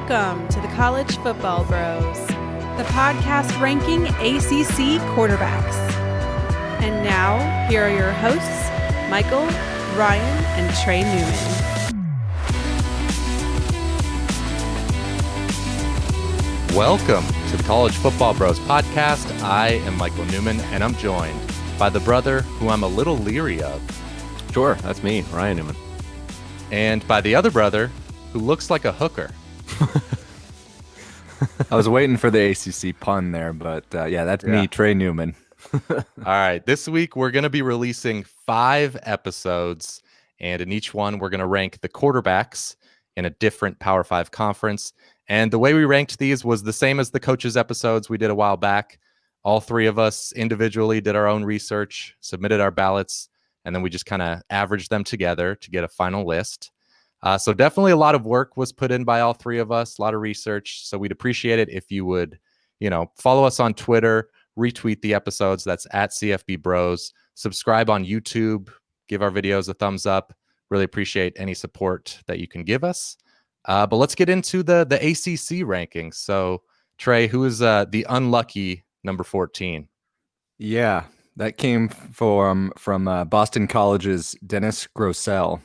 Welcome to the College Football Bros, the podcast ranking ACC quarterbacks. And now, here are your hosts, Michael, Ryan, and Trey Newman. Welcome to the College Football Bros podcast. I am Michael Newman, and I'm joined by the brother who I'm a little leery of. Sure, that's me, Ryan Newman. And by the other brother who looks like a hooker. I was waiting for the ACC pun there, but that's me, Trey Newman. All right, this week we're going to be releasing 5 episodes, and in each one we're going to rank the quarterbacks in a different Power 5 conference. And the way we ranked these was the same as the coaches episodes we did a while back. All 3 of us individually did our own research, submitted our ballots, and then we just kind of averaged them together to get a final list. So definitely a lot of work was put in by all 3 of us, a lot of research. So we'd appreciate it if you would, follow us on Twitter, retweet the episodes. That's at CFB Bros. Subscribe on YouTube. Give our videos a thumbs up. Really appreciate any support that you can give us. But let's get into the ACC rankings. So Trey, who is the unlucky number 14? Yeah, that came from Boston College's Dennis Grosel.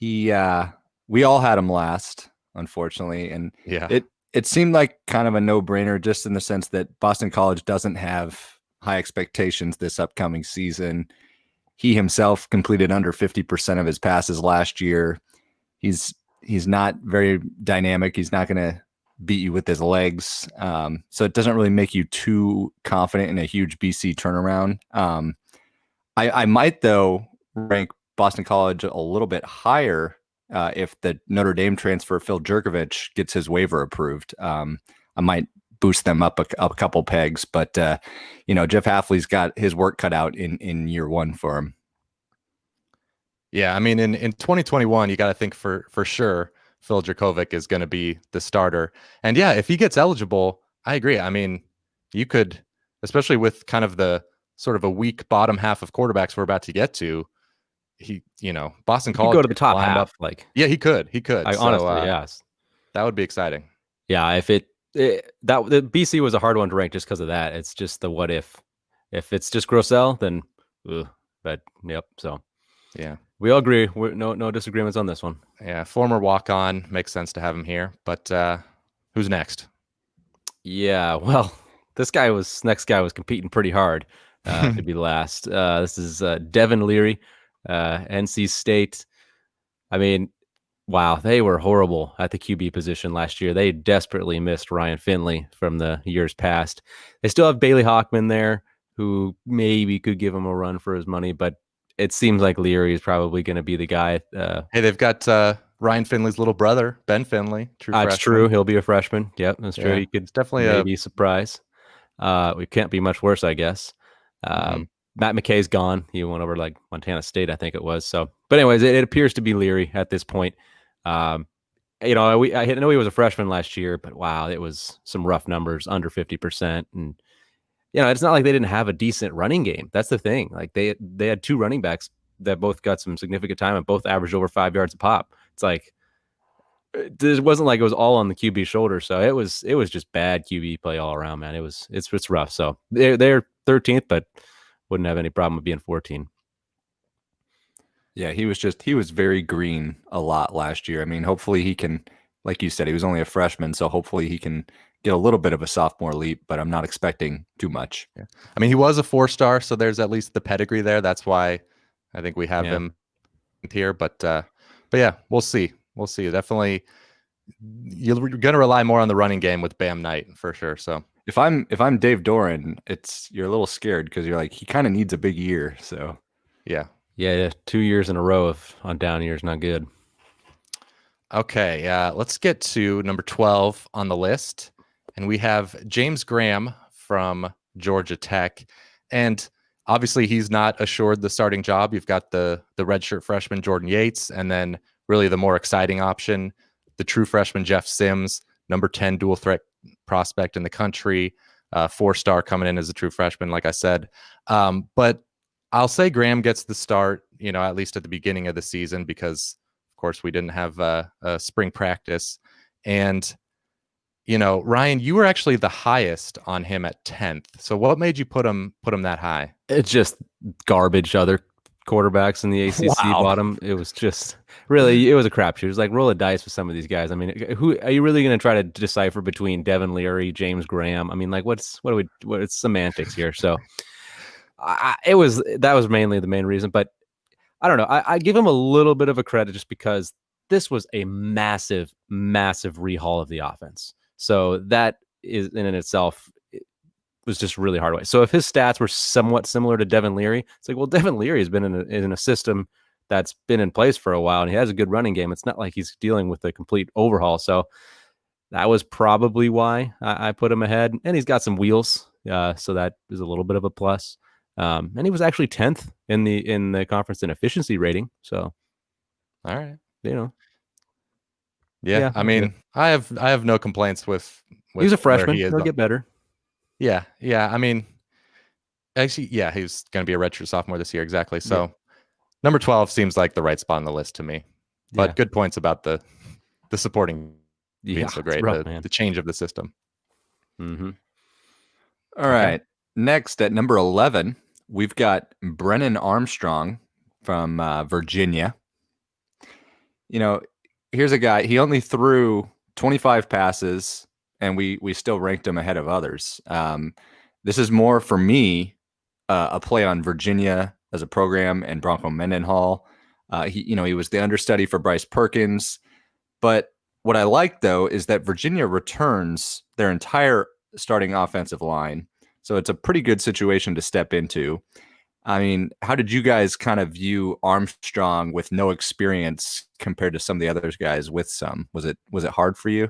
We all had him last, unfortunately, and it seemed like kind of a no-brainer, just in the sense that Boston College doesn't have high expectations this upcoming season. He himself completed under 50% of his passes last year. He's not very dynamic. He's not going to beat you with his legs, so it doesn't really make you too confident in a huge BC turnaround. I might, though, rank Boston College a little bit higher if the Notre Dame transfer Phil Jurkovich gets his waiver approved. I might boost them up a couple pegs, but Jeff Hafley's got his work cut out in year one for him. Yeah, I mean, in 2021, you got to think for sure Phil Jurkovich is going to be the starter. And yeah, if he gets eligible, I agree. I mean, you could, especially with kind of the sort of a weak bottom half of quarterbacks we're about to get to, Boston College could go to the top half. He could. Honestly, yes, that would be exciting. Yeah, if the BC was a hard one to rank just because of that. It's just the what if. If it's just Grosel, then yep. So yeah, we all agree. No disagreements on this one. Yeah, former walk-on, makes sense to have him here. But who's next? Yeah, well, next guy was competing pretty hard to be last. This is Devin Leary. NC State. I mean, wow, they were horrible at the QB position last year. They desperately missed Ryan Finley from the years past. They still have Bailey Hawkman there, who maybe could give him a run for his money, but it seems like Leary is probably going to be the guy. Hey, they've got Ryan Finley's little brother, Ben Finley. That's true. He'll be a freshman. Yep, that's true. He could definitely maybe surprise. We can't be much worse, I guess. Matt McKay's gone. He went over to Montana State, I think it was. So, but anyways, it appears to be Leary at this point. I know he was a freshman last year, but wow, it was some rough numbers, under 50%. And, it's not like they didn't have a decent running game. That's the thing. Like they had 2 running backs that both got some significant time and both averaged over 5 yards a pop. It's like, it wasn't like it was all on the QB shoulder. So it was just bad QB play all around, man. It's rough. So they're 13th, but wouldn't have any problem with being 14. Yeah, he was very green a lot last year. I mean, hopefully he can, like you said, he was only a freshman, so hopefully he can get a little bit of a sophomore leap, but I'm not expecting too much. Yeah. I mean, he was a 4-star, so there's at least the pedigree there. That's why I think we have him here. But yeah, we'll see. We'll see. Definitely, you're going to rely more on the running game with Bam Knight for sure. So if I'm Dave Doran, you're a little scared because you're like, he kind of needs a big year. So yeah. 2 years in a row on down years, not good. Okay, let's get to number 12 on the list, and we have James Graham from Georgia Tech, and obviously he's not assured the starting job. You've got the redshirt freshman Jordan Yates, and then really the more exciting option, the true freshman Jeff Sims, number 10 dual threat prospect in the country, 4-star coming in as a true freshman, like I said. But I'll say Graham gets the start, at least at the beginning of the season, because of course we didn't have a spring practice. And, you know, Ryan, you were actually the highest on him at 10th. So what made you put him that high? It's just garbage. Other quarterbacks in the ACC bottom. It was just really, it was a crapshoot. It was like roll a dice with some of these guys. I mean, who are you really going to try to decipher between Devin Leary, James Graham? I mean, like what's semantics here? So that was mainly the main reason, but I don't know. I give him a little bit of a credit just because this was a massive, massive rehaul of the offense. So that is in itself was just really hard way. So if his stats were somewhat similar to Devin Leary, it's like, well, Devin Leary has been in a system that's been in place for a while, and he has a good running game. It's not like he's dealing with a complete overhaul. So that was probably why I put him ahead. And he's got some wheels, so that is a little bit of a plus. And he was actually 10th in the conference in efficiency rating. So, all right, you know, yeah. I mean, I have no complaints with he's a freshman. He'll get better. Yeah. I mean, actually, yeah, he's going to be a redshirt sophomore this year. Exactly. So, number 12 seems like the right spot on the list to me. But good points about the supporting being so great, rough, the change of the system. Mm-hmm. All right. Next at number 11, we've got Brennan Armstrong from Virginia. You know, here's a guy, he only threw 25 passes, and we still ranked him ahead of others. This is more, for me, a play on Virginia as a program and Bronco Mendenhall. He was the understudy for Bryce Perkins. But what I like, though, is that Virginia returns their entire starting offensive line. So it's a pretty good situation to step into. I mean, how did you guys kind of view Armstrong with no experience compared to some of the other guys with some? Was it hard for you?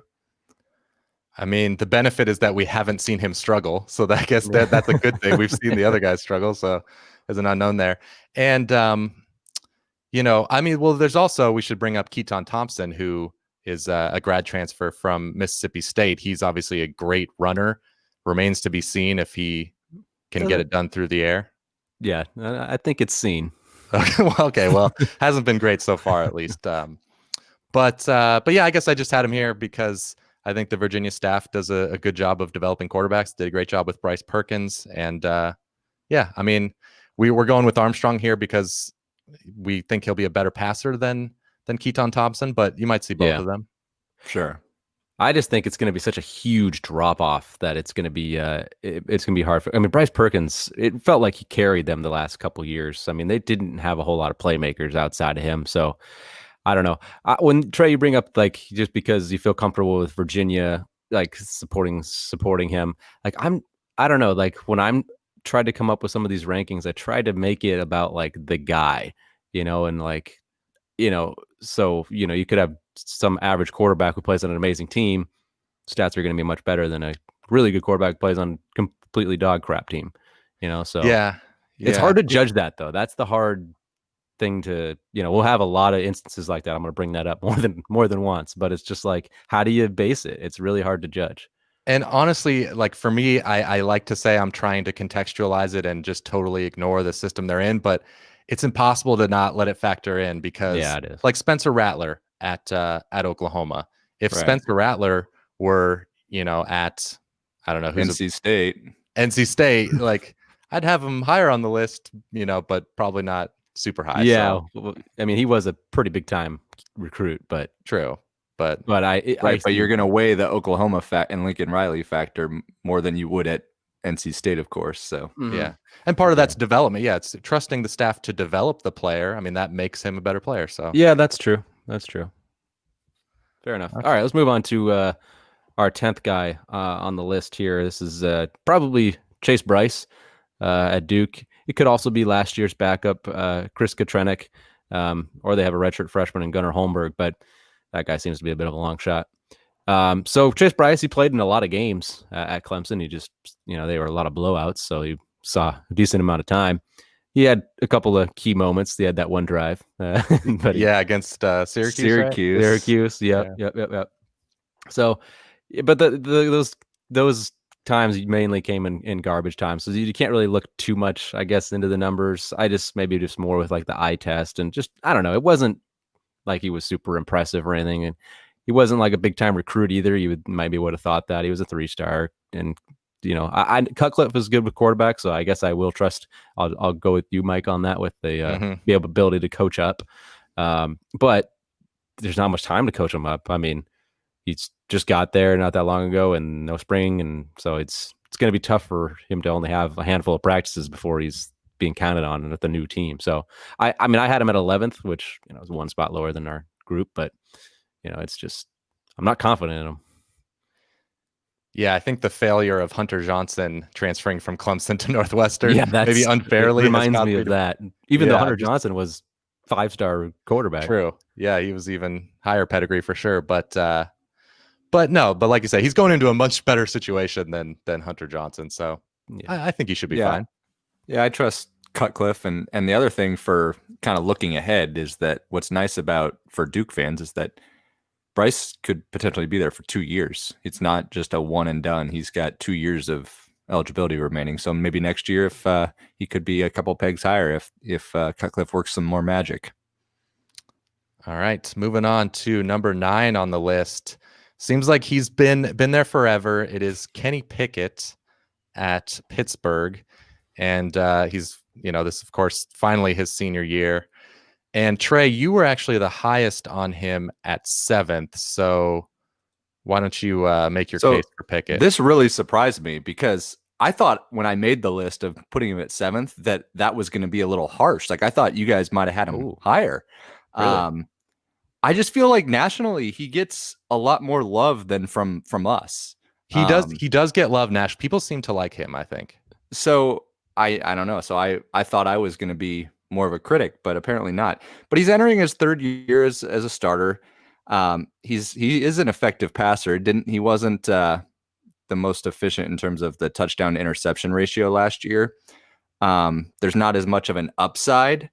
I mean, the benefit is that we haven't seen him struggle. So I guess that's a good thing. We've seen the other guys struggle. So there's an unknown there. And, I mean, well, there's also, we should bring up Keaton Thompson, who is a grad transfer from Mississippi State. He's obviously a great runner. Remains to be seen if he can get it done through the air. Yeah, I think it's seen. Okay, well, hasn't been great so far, at least. But yeah, I guess I just had him here because I think the Virginia staff does a good job of developing quarterbacks. Did a great job with Bryce Perkins, and yeah, I mean, we're going with Armstrong here because we think he'll be a better passer than Keaton Thompson, but you might see both of them. Sure. I just think it's going to be such a huge drop off that it's going to be it's going to be hard for. I mean, Bryce Perkins, it felt like he carried them the last couple of years. I mean, they didn't have a whole lot of playmakers outside of him, so I don't know. When Trey, you bring up like just because you feel comfortable with Virginia, like supporting him, like I don't know. Like when I'm tried to come up with some of these rankings, I tried to make it about like the guy, and like so you could have some average quarterback who plays on an amazing team. Stats are going to be much better than a really good quarterback who plays on completely dog crap team. So yeah, it's hard to judge that though. That's the hard thing to, we'll have a lot of instances like that. I'm going to bring that up more than once, but it's just like, how do you base it? It's really hard to judge. And honestly, like for me, I like to say I'm trying to contextualize it and just totally ignore the system they're in, but it's impossible to not let it factor in because it is. Like Spencer Rattler at Oklahoma. If Spencer Rattler were, at, I don't know, who's NC State, like I'd have him higher on the list, but probably not super high. Yeah. So. I mean, he was a pretty big time recruit, but true. But but you're going to weigh the Oklahoma and Lincoln Riley factor more than you would at NC State, of course. So yeah. And part of that's development. Yeah. It's trusting the staff to develop the player. I mean, that makes him a better player. So yeah, that's true. Fair enough. Okay. All right, let's move on to our 10th guy on the list here. This is probably Chase Brice at Duke. It could also be last year's backup, Chris Katrenick, or they have a redshirt freshman in Gunnar Holmberg, but that guy seems to be a bit of a long shot. So Chase Brice, he played in a lot of games at Clemson. He just, they were a lot of blowouts, so he saw a decent amount of time. He had a couple of key moments. He had that one drive, but against Syracuse. Syracuse. Yep. So, but those times mainly came in garbage time, so you can't really look too much, I guess, into the numbers. I just maybe just more with like the eye test and just I don't know. It wasn't like he was super impressive or anything, and he wasn't like a big time recruit either. You would have thought that he was a 3-star, and Cutcliffe is good with quarterbacks, so I guess I will trust. I'll go with you, Mike, on that with the ability to coach up. But there's not much time to coach him up. I mean, he's just got there not that long ago, and no spring, and so it's going to be tough for him to only have a handful of practices before he's being counted on with the new team. So I had him at 11th, which is one spot lower than our group, but it's just I'm not confident in him. Yeah, I think the failure of Hunter Johnson transferring from Clemson to Northwestern, maybe unfairly, reminds me of that. Even though Hunter Johnson was 5-star quarterback. True. Yeah, he was even higher pedigree for sure. But like you say, he's going into a much better situation than Hunter Johnson. So I think he should be fine. Yeah, I trust Cutcliffe. And the other thing for kind of looking ahead is that what's nice for Duke fans is that Brice could potentially be there for 2 years. It's not just a one and done. He's got 2 years of eligibility remaining. So maybe next year, if he could be a couple pegs higher, if Cutcliffe works some more magic. All right, moving on to number 9 on the list. Seems like he's been there forever. It is Kenny Pickett at Pittsburgh, and he's this of course finally his senior year. And Trey, you were actually the highest on him at 7th. So why don't you make your case for Pickett? This really surprised me because I thought when I made the list of putting him at 7th that was going to be a little harsh. Like I thought you guys might have had him higher. Really? I just feel like nationally he gets a lot more love than from us. He does get love nationally. People seem to like him, I think. So I don't know. So I thought I was going to be more of a critic, but apparently not. But he's entering his 3rd year as a starter. He is an effective passer. He wasn't the most efficient in terms of the touchdown to interception ratio last year. There's not as much of an upside,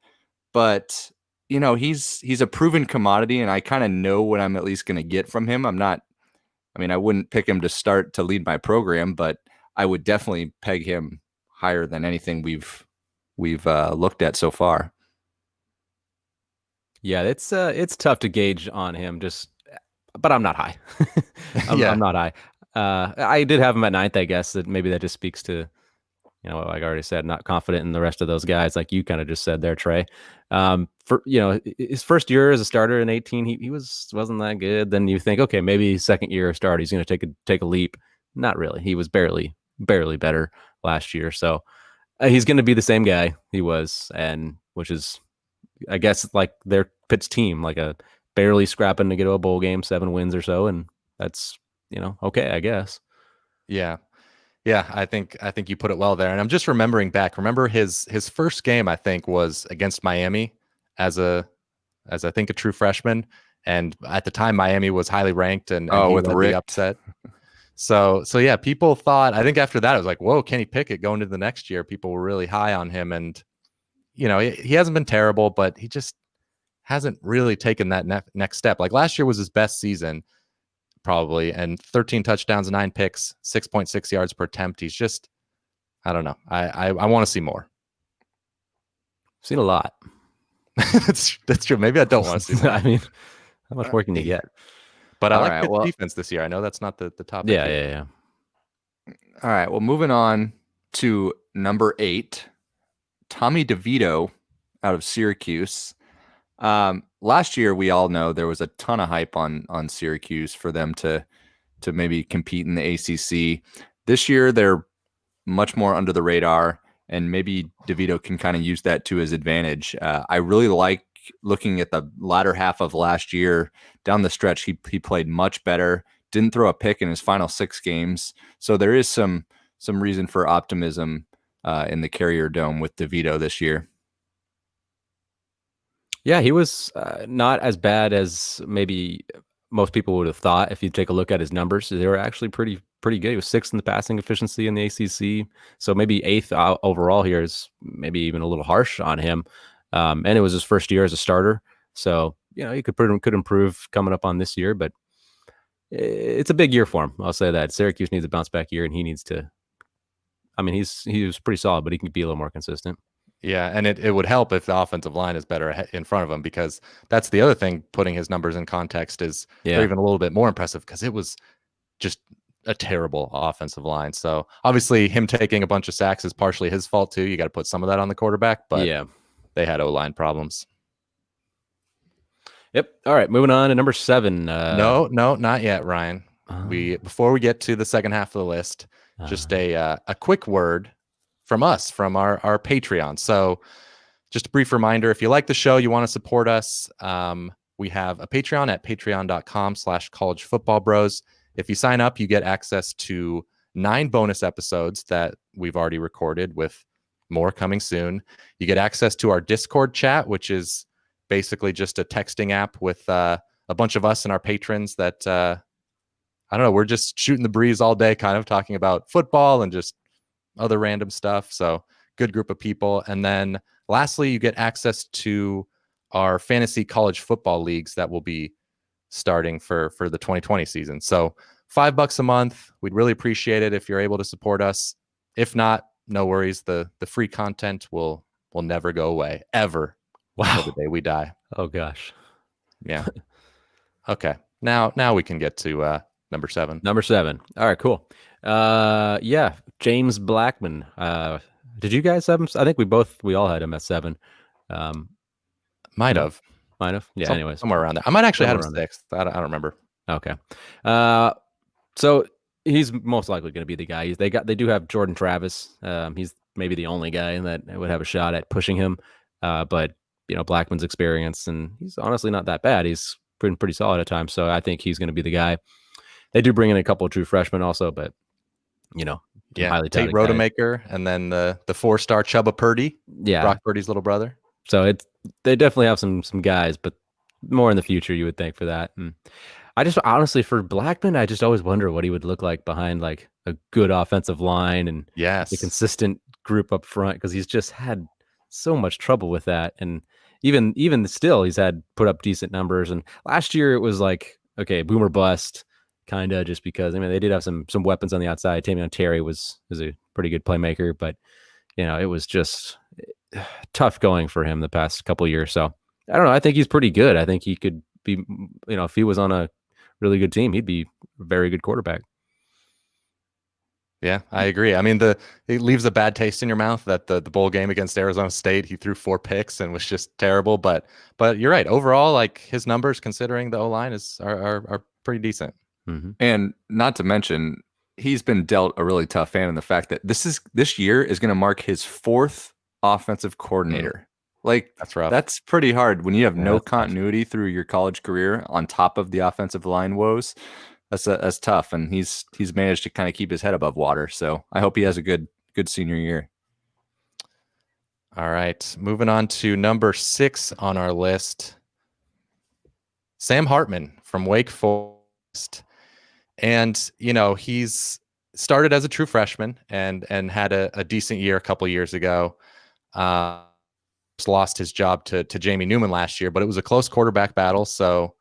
but he's a proven commodity, and I kind of know what I'm at least going to get from him. I wouldn't pick him to start to lead my program, but I would definitely peg him higher than anything we've looked at so far. Yeah, it's tough to gauge on him. But I'm not high. I'm not high. I did have him at 9th. I guess that just speaks to, like I already said, not confident in the rest of those guys, like you kind of just said there, Trey. For his first year as a starter in 18, he wasn't that good. Then you think, okay, maybe 2nd year start, he's going to take a leap. Not really. He was barely better last year. So he's going to be the same guy he was, and which is, I guess, like their Pitt's team, like a barely scrapping to get to a bowl game, 7 wins or so, and that's okay, I guess. Yeah, I think you put it well there. And I'm just remembering back. Remember his first game, I think, was against Miami as I think a true freshman, and at the time Miami was highly ranked and he with led the upset. So yeah, people thought, I think after that, it was like, whoa, Kenny Pickett going to the next year. People were really high on him. And, he hasn't been terrible, but he just hasn't really taken that next step. Like last year was his best season, probably, and 13 touchdowns, 9 picks, 6.6 yards per attempt. He's just, I don't know. I want to see more. Seen a lot. That's true. Maybe I don't want to see more. I mean, how much more can you get? But I like the defense this year. I know that's not the topic. Yeah. All right. Well, moving on to number 8, Tommy DeVito out of Syracuse. Last year, we all know there was a ton of hype on Syracuse for them to maybe compete in the ACC. This year, they're much more under the radar, and maybe DeVito can kind of use that to his advantage. I really like looking at the latter half of last year. Down the stretch, he played much better. Didn't throw a pick in his final 6 games. So there is some reason for optimism in the Carrier Dome with DeVito this year. Yeah, he was not as bad as maybe most people would have thought. If you take a look at his numbers, they were actually pretty good. He was 6th in the passing efficiency in the ACC. So maybe 8th overall here is maybe even a little harsh on him. And it was his first year as a starter. So, he could improve coming up on this year, but it's a big year for him. I'll say that. Syracuse needs a bounce back year, and he needs to, he was pretty solid, but he can be a little more consistent. Yeah, and it would help if the offensive line is better in front of him, because that's the other thing, putting his numbers in context, is they're even a little bit more impressive because it was just a terrible offensive line. So obviously him taking a bunch of sacks is partially his fault too. You got to put some of that on the quarterback, but they had O-line problems. Yep. All right, moving on to number 7. No, not yet, Ryan. Before we get to the second half of the list, just a quick word from us, from our Patreon. So just a brief reminder, if you like the show, you want to support us, we have a Patreon at patreon.com/collegefootballbros. If you sign up, you get access to 9 bonus episodes that we've already recorded, with more coming soon. You get access to our Discord chat, which is basically just a texting app with a bunch of us and our patrons that, I don't know, we're just shooting the breeze all day, kind of talking about football and just other random stuff. So good group of people. And then lastly, you get access to our fantasy college football leagues that will be starting for the 2020 season. So $5 a month. We'd really appreciate it if you're able to support us. If not, no worries. The free content will never go away, ever. Wow. Until the day we die. Oh gosh. Yeah. Okay. Now we can get to number 7. Number 7. All right, cool. Yeah, James Blackman. Did you guys have him? I think we all had him at 7. Might have. Yeah. Anyways, somewhere around there. I might actually have him 6th. I don't remember. Okay. So he's most likely going to be the guy. They do have Jordan Travis. He's maybe the only guy that would have a shot at pushing him. But Blackman's experience, and he's honestly not that bad. He's been pretty solid at times. So I think he's going to be the guy. They do bring in a couple of true freshmen also, but highly Tate Rodemaker, and then the 4-star Chubba Purdy, Brock Purdy's little brother. So they definitely have some guys, but more in the future, you would think, for that. And I just honestly, for Blackman, I just always wonder what he would look like behind like a good offensive line and a consistent group up front, because he's just had so much trouble with that. And even still, he's had put up decent numbers. And last year it was like, okay, boom or bust, kind of, just because they did have some weapons on the outside. Tamion Terry was a pretty good playmaker, but it was just tough going for him the past couple of years. So I don't know. I think he's pretty good. I think he could be, if he was on a really good team, he'd be a very good quarterback. Yeah, I agree. It leaves a bad taste in your mouth that the bowl game against Arizona State, he threw 4 picks and was just terrible. But you're right. Overall, like, his numbers, considering the O-line, are pretty decent. Mm-hmm. And not to mention, he's been dealt a really tough hand in the fact that this year is going to mark his 4th offensive coordinator. Like, that's rough. That's pretty hard when you have no continuity through your college career on top of the offensive line woes. That's tough, and he's managed to kind of keep his head above water. So I hope he has a good senior year. All right, moving on to number 6 on our list, Sam Hartman from Wake Forest, and he's started as a true freshman and had a decent year a couple years ago. Lost his job to Jamie Newman last year, but it was a close quarterback battle. So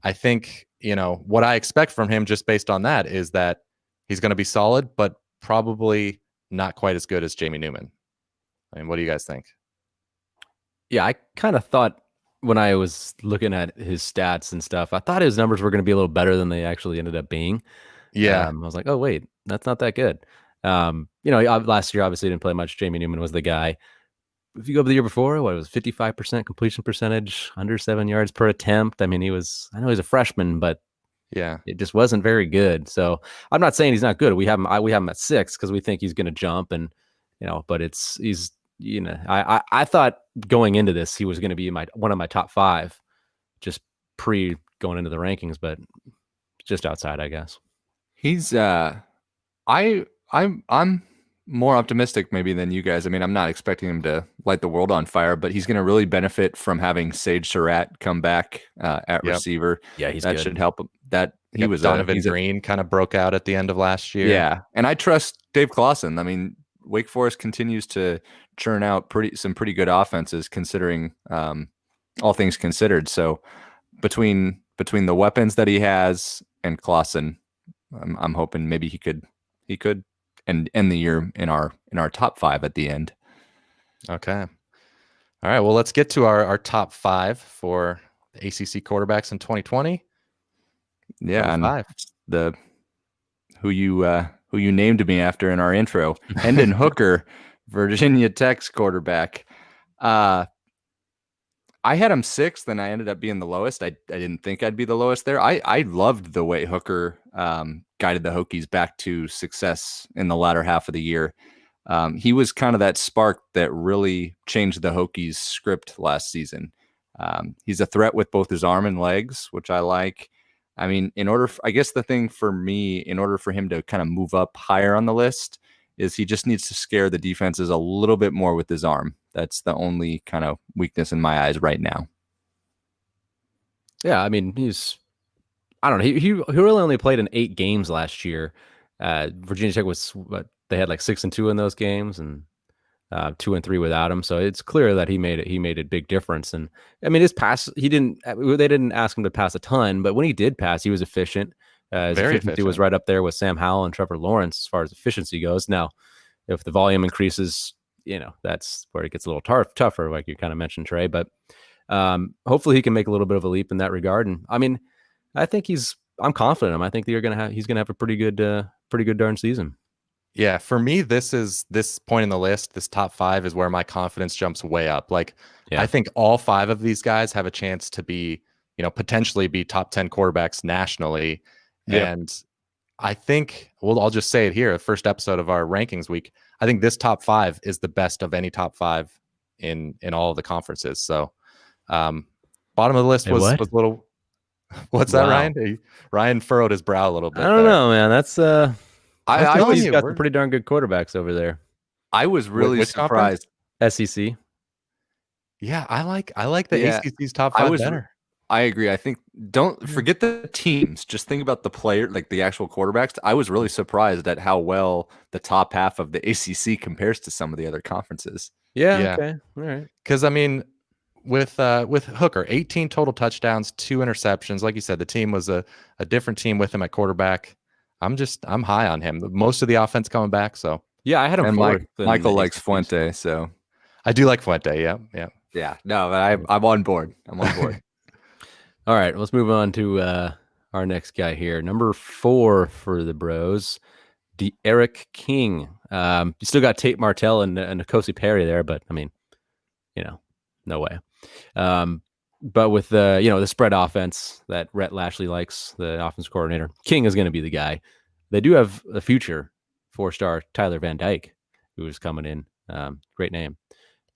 I think what I expect from him, just based on that, is that he's going to be solid, but probably not quite as good as Jamie Newman. What do you guys think? Yeah, I kind of thought when I was looking at his stats and stuff, I thought his numbers were going to be a little better than they actually ended up being. Yeah. I was like, oh, wait, that's not that good. Last year, obviously didn't play much. Jamie Newman was the guy. If you go up the year before, what, it was 55% completion percentage, under 7 yards per attempt. I know he's a freshman, but yeah, it just wasn't very good. So I'm not saying he's not good. We have him at 6 because we think he's going to jump, and but I thought going into this he was going to be one of my top 5, just pre going into the rankings, but just outside, I guess. He's I'm more optimistic maybe than you guys. I'm not expecting him to light the world on fire, but he's going to really benefit from having Sage Surratt come back at receiver. Yeah, that good. Should help him. That he was Donovan Green kind of broke out at the end of last year. Yeah, and I trust Dave Clawson. Wake Forest continues to churn out some pretty good offenses, considering all things considered. So between the weapons that he has and Clawson, I'm hoping maybe he could and end the year in our top 5 at the end. Okay. All right, well, let's get to our top 5 for the ACC quarterbacks in 2020. Yeah, and 5. who you named me after in our intro, Hendon Hooker, Virginia Tech's quarterback. I had him 6th, and I ended up being the lowest. I didn't think I'd be the lowest there. I loved the way Hooker guided the Hokies back to success in the latter half of the year. He was kind of that spark that really changed the Hokies' script last season. He's a threat with both his arm and legs, which I like. I mean, I guess the thing for me, in order for him to kind of move up higher on the list, is he just needs to scare the defenses a little bit more with his arm. That's the only kind of weakness in my eyes right now. Yeah, I mean, I don't know. He really only played in 8 games last year. Virginia Tech was they had like 6-2 in those games, and 2-3 without him. So it's clear that he made a big difference. And I mean, his pass, they didn't ask him to pass a ton, but when he did pass, he was efficient. His efficiency was right up there with Sam Howell and Trevor Lawrence as far as efficiency goes. Now, if the volume increases, that's where it gets a little tougher, like you kind of mentioned, Trey. But hopefully he can make a little bit of a leap in that regard. And I mean, I think I'm confident in him. I think he's gonna have a pretty good darn season. Yeah, for me, this point in the list, this top 5 is where my confidence jumps way up. Like, I think all 5 of these guys have a chance to be, potentially be top 10 quarterbacks nationally. Yeah. And I think, I'll just say it here, the first episode of our rankings week, I think this top 5 is the best of any top 5 in all of the conferences. So, bottom of the list was a little. What's that, Ryan? Ryan furrowed his brow a little bit. I don't know, man. That's I think he's got some pretty darn good quarterbacks over there. I was really surprised. SEC. Yeah, I like the ACC's top 5 better. I agree. I think don't forget the teams. Just think about the player, like the actual quarterbacks. I was really surprised at how well the top half of the ACC compares to some of the other conferences. Yeah. Okay. All right. Because I mean, with Hooker, 18 total touchdowns, 2 interceptions. Like you said, the team was a different team with him at quarterback. I'm high on him. Most of the offense coming back. So yeah, I had him. And Michael likes Fuente, so I do like Fuente. Yeah. No, but I'm on board. All right, let's move on to our next guy here. Number 4 for the Bros, Eric King. You still got Tate Martell and N'Kosi Perry there, but I mean, no way. But with the spread offense that Rhett Lashley likes, the offense coordinator, King is going to be the guy. They do have a future 4-star Tyler Van Dyke, who is coming in. Great name,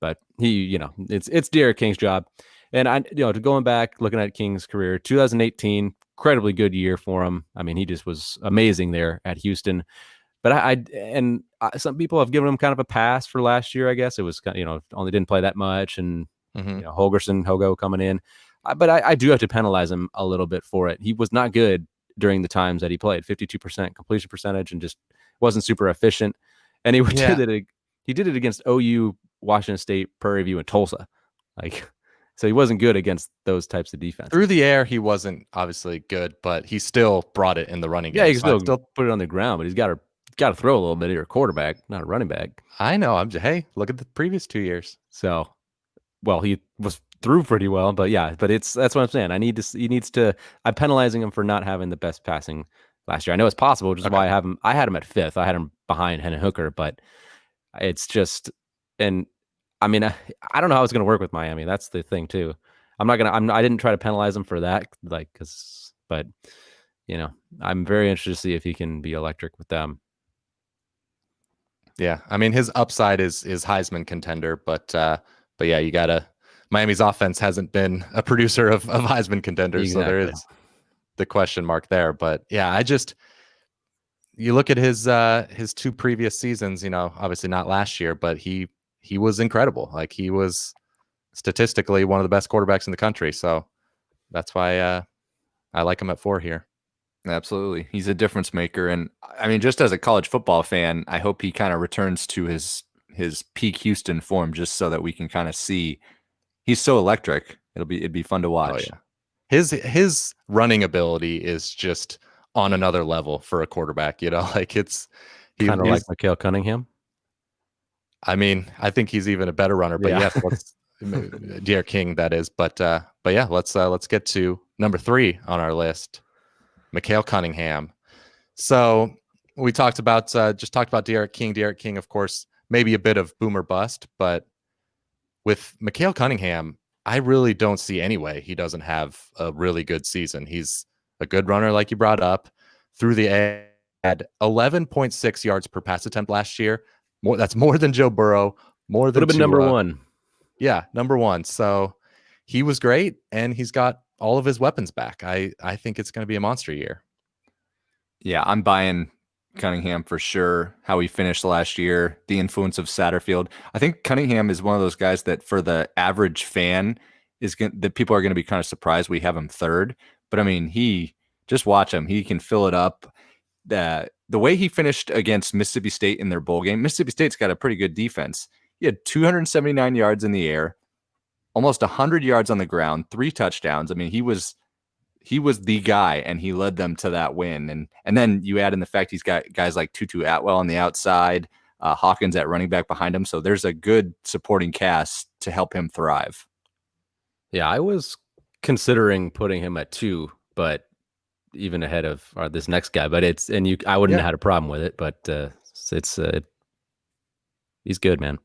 but he, it's Derek King's job. And going back, looking at King's career, 2018, incredibly good year for him. I mean, he just was amazing there at Houston. But some people have given him kind of a pass for last year. I guess it was, only didn't play that much, and Hogo coming in. But I do have to penalize him a little bit for it. He was not good during the times that he played. 52% completion percentage, and just wasn't super efficient. And he did it against OU, Washington State, Prairie View, and Tulsa. So he wasn't good against those types of defense. Through the air, he wasn't obviously good, but he still brought it in the running game. Yeah, he can still put it on the ground, but he's got to throw a little bit. You're a quarterback, not a running back. I know. Hey, look at the previous 2 years. So, well, he was through pretty well, but yeah, that's what I'm saying. I'm penalizing him for not having the best passing last year. I know it's possible, which is why I had him at 5th. I had him behind Hendon Hooker, but it's just, and I mean, I don't know how it's going to work with Miami. That's the thing too. I didn't try to penalize him for that, but I'm very interested to see if he can be electric with them. Yeah. I mean, his upside is Heisman contender, but yeah, Miami's offense hasn't been a producer of Heisman contenders. Exactly. So there is the question mark there, but yeah, you look at his 2 previous seasons, obviously not last year, but he was incredible. Like, he was statistically one of the best quarterbacks in the country. So that's why I like him at 4 here. Absolutely. He's a difference maker. And I mean, just as a college football fan, I hope he kind of returns to his peak Houston form, just so that we can kind of see he's so electric. It'd be fun to watch. Oh, yeah. His running ability is just on another level for a quarterback, like it's kind of like Micale Cunningham. I mean, I think he's even a better runner, but yes, D'Eriq King, that is. But yeah, let's get to number 3 on our list, Micale Cunningham. So we talked about D'Eriq King. D'Eriq King, of course, maybe a bit of boomer bust, but with Micale Cunningham, I really don't see any way he doesn't have a really good season. He's a good runner, like you brought up. Through the air, had 11.6 yards per pass attempt last year. That's more than Joe Burrow. More than would have been number 1. Yeah, number 1. So he was great, and he's got all of his weapons back. I think it's going to be a monster year. Yeah, I'm buying Cunningham for sure. How he finished last year, the influence of Satterfield. I think Cunningham is one of those guys that for the average fan that people are going to be kind of surprised we have him 3rd. But I mean, he just watch him. He can fill it up. The way he finished against Mississippi State in their bowl game, Mississippi State's got a pretty good defense. He had 279 yards in the air, almost 100 yards on the ground, 3 touchdowns. I mean, he was the guy, and he led them to that win. And then you add in the fact he's got guys like Tutu Atwell on the outside, Hawkins at running back behind him. So there's a good supporting cast to help him thrive. Yeah, I was considering putting him at 2, but even ahead of this next guy. But I wouldn't have had a problem with it. But he's good, man.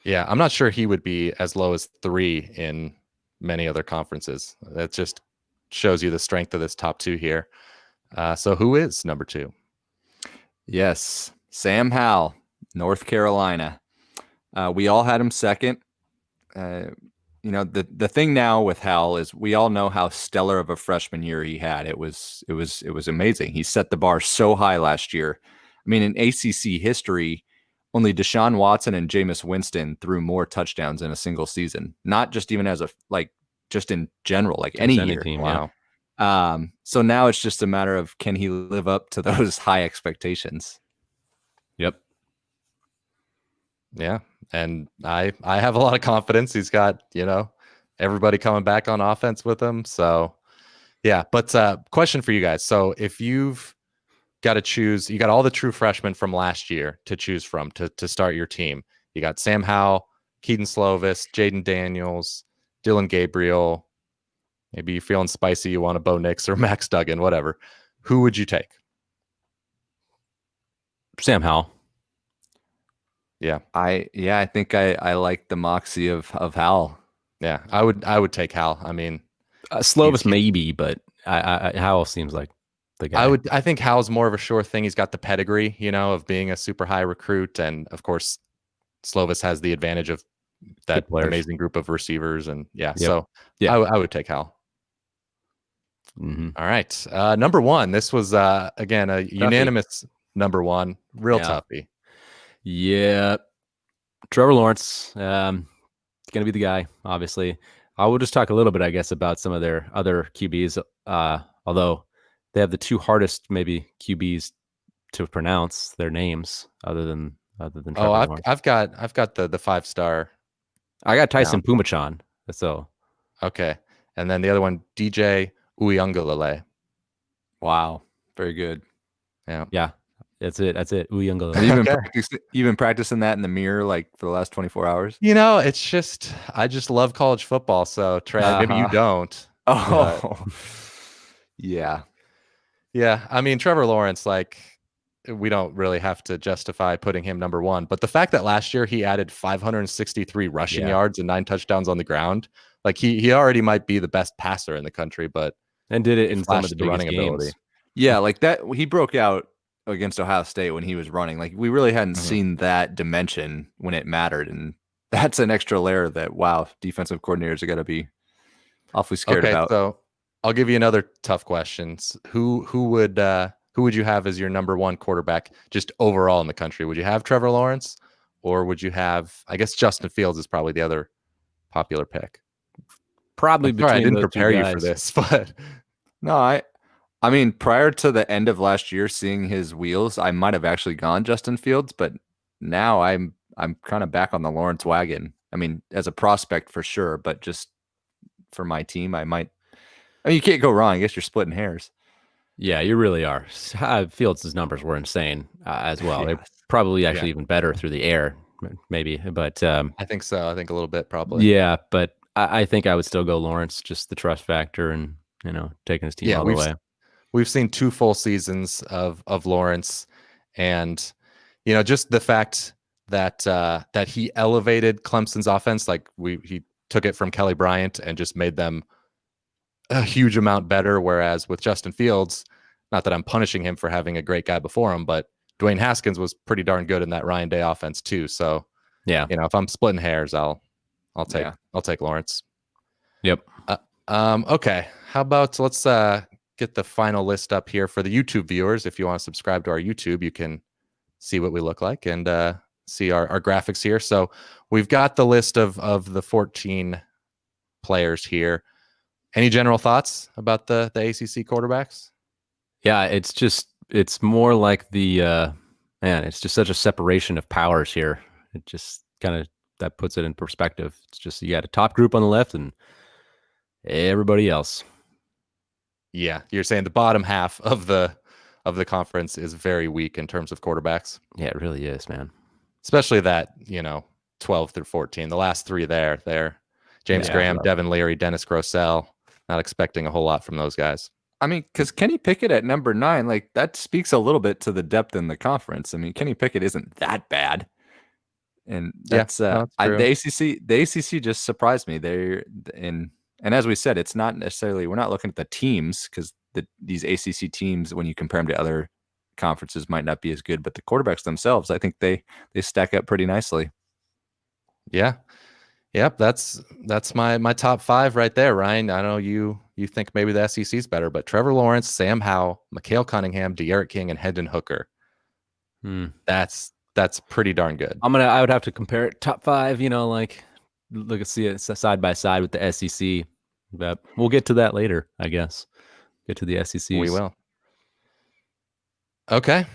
Yeah, I'm not sure he would be as low as 3 in many other conferences. That just shows you the strength of this top 2 here. So who is number 2? Yes, Sam Howell, North Carolina. We all had him 2nd. The thing now with Howell is we all know how stellar of a freshman year he had. It was amazing. He set the bar so high last year. I mean, in ACC history, only Deshaun Watson and Jameis Winston threw more touchdowns in a single season. Not just even just in general, like any year. Team, wow. Yeah. So now it's just a matter of, can he live up to those high expectations? Yep. Yeah. And I have a lot of confidence. He's got, everybody coming back on offense with him. So yeah, but question for you guys. So if you've got to choose, you got all the true freshmen from last year to choose from to start your team. You got Sam Howell, Keaton Slovis, Jaden Daniels, Dylan Gabriel. Maybe you're feeling spicy, you want a Bo Nix or Max Duggan, whatever. Who would you take? Sam Howell. Yeah. I think I like the moxie of Howell. Yeah, I would take Howell. I mean, Slovis maybe, but Howell seems like the guy. I think Howell's more of a sure thing. He's got the pedigree, of being a super high recruit, and of course, Slovis has the advantage of that amazing group of receivers, and so I would take Howell. Mm-hmm. All right, number 1. This was again a unanimous number 1, real toughie. Yeah, Trevor Lawrence, going to be the guy. Obviously, I will just talk a little bit, I guess, about some of their other QBs. Although they have the 2 hardest maybe QBs to pronounce their names, other than Trevor Lawrence. I've got the 5-star. I got Tyson Pumachan. So okay, and then the other one, DJ Uiagalelei. Wow, very good. Yeah. That's it. Uiagalelei. Have you been practicing that in the mirror for the last 24 hours? It's just I just love college football. So Trey, maybe you don't. Oh, yeah. I mean, Trevor Lawrence, we don't really have to justify putting him number 1. But the fact that last year he added 563 rushing yards and 9 touchdowns on the ground, he already might be the best passer in the country, and did it in some of the running games. Ability. Yeah, that he broke out against Ohio State when he was running. We really hadn't seen that dimension when it mattered, and that's an extra layer that defensive coordinators are going to be awfully scared about. So I'll give you another tough question. Who would you have as your number 1 quarterback just overall in the country? Would you have Trevor Lawrence, or would you have, I guess Justin Fields is probably the other popular pick? Probably between I didn't prepare you for this, but no, I mean, prior to the end of last year, seeing his wheels, I might have actually gone Justin Fields, but now I'm kind of back on the Lawrence wagon. I mean, as a prospect for sure, but just for my team, you can't go wrong. I guess you're splitting hairs. Yeah, you really are. Fields' numbers were insane as well. They're probably actually even better through the air. maybe, but I think so. I think a little bit probably. Yeah, but I think I would still go Lawrence, just the trust factor and taking his team all the way. We've seen 2 full seasons of Lawrence, and just the fact that that he elevated Clemson's offense, like he took it from Kelly Bryant and just made them a huge amount better. Whereas with Justin Fields, not that I'm punishing him for having a great guy before him, but Dwayne Haskins was pretty darn good in that Ryan Day offense too. So yeah, if I'm splitting hairs, I'll take Lawrence. Yep. Okay. How about let's get the final list up here for the YouTube viewers. If you want to subscribe to our YouTube, you can see what we look like and see our graphics here. So we've got the list of the 14 players here. Any general thoughts about the ACC quarterbacks? Yeah, it's more like it's just such a separation of powers here. It just kind of that puts it in perspective. It's just you got a top group on the left and everybody else. Yeah, you're saying the bottom half of the conference is very weak in terms of quarterbacks. Yeah, it really is, man. Especially that 12 through 14. The last 3 there. James Graham, Devin Leary, Dennis Grosel. Not expecting a whole lot from those guys. I mean, because Kenny Pickett at number 9, like that speaks a little bit to the depth in the conference. I mean, Kenny Pickett isn't that bad, and that's the ACC just surprised me. And as we said, it's not necessarily we're not looking at the teams because these ACC teams, when you compare them to other conferences, might not be as good, but the quarterbacks themselves, I think they stack up pretty nicely. Yeah. Yep, that's my top 5 right there, Ryan. I know you think maybe the SEC's better, but Trevor Lawrence, Sam Howell, Micale Cunningham, De'Aaron King, and Hendon Hooker. That's pretty darn good. I would have to compare it top 5. Look at see it side by side with the SEC. But we'll get to that later, I guess. Get to the SEC. We will. Okay.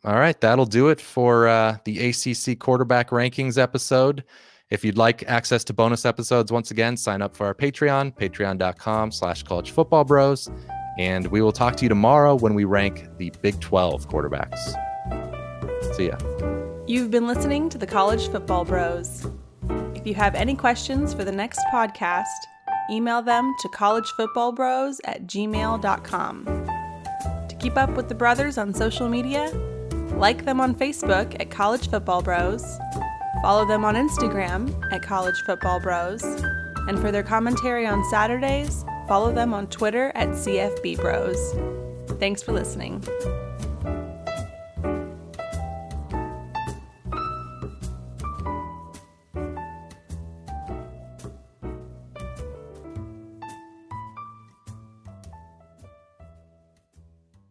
All right. That'll do it for the ACC quarterback rankings episode. If you'd like access to bonus episodes, once again, sign up for our Patreon, patreon.com/collegefootballbros. And we will talk to you tomorrow when we rank the Big 12 quarterbacks. See ya. You've been listening to the College Football Bros. If you have any questions for the next podcast, email them to collegefootballbros@gmail.com. To keep up with the brothers on social media, like them on Facebook at College Football Bros, follow them on Instagram at College Football Bros, and for their commentary on Saturdays, follow them on Twitter at CFB Bros. Thanks for listening.